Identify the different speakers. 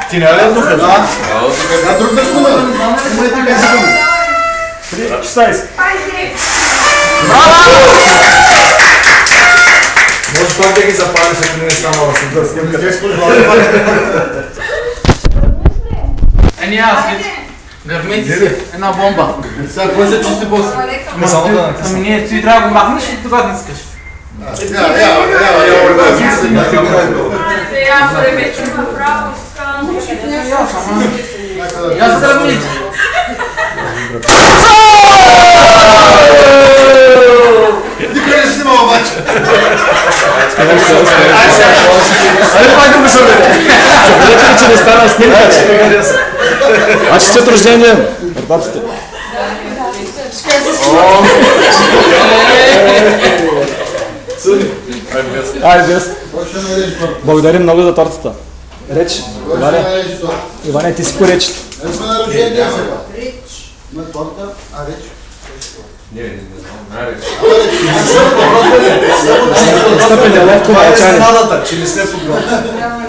Speaker 1: Ти не е тук, да? На друг да спомена. Имайте 5 секунди. 16. Браво! Може пак да ги запалиш, ако не е станала с снимката.
Speaker 2: Ени аз, гърмите една бомба.
Speaker 1: Сега кой се чисти после?
Speaker 2: Ами ние ти трябва да го махнеш и тогава не искаш. Я сравните.
Speaker 1: Никой не снима обаче.
Speaker 3: Айде пак да го събере. Видите ли, че не стана снимка? А честит рожден ден, братците. Айде без. Благодарим много за тортата. Реч. Иване, ти си по реч.
Speaker 1: Има торта, а реч?
Speaker 4: Не знам, реч.
Speaker 3: Стъпен е ловко мълчание.
Speaker 1: Че не сте подготвени.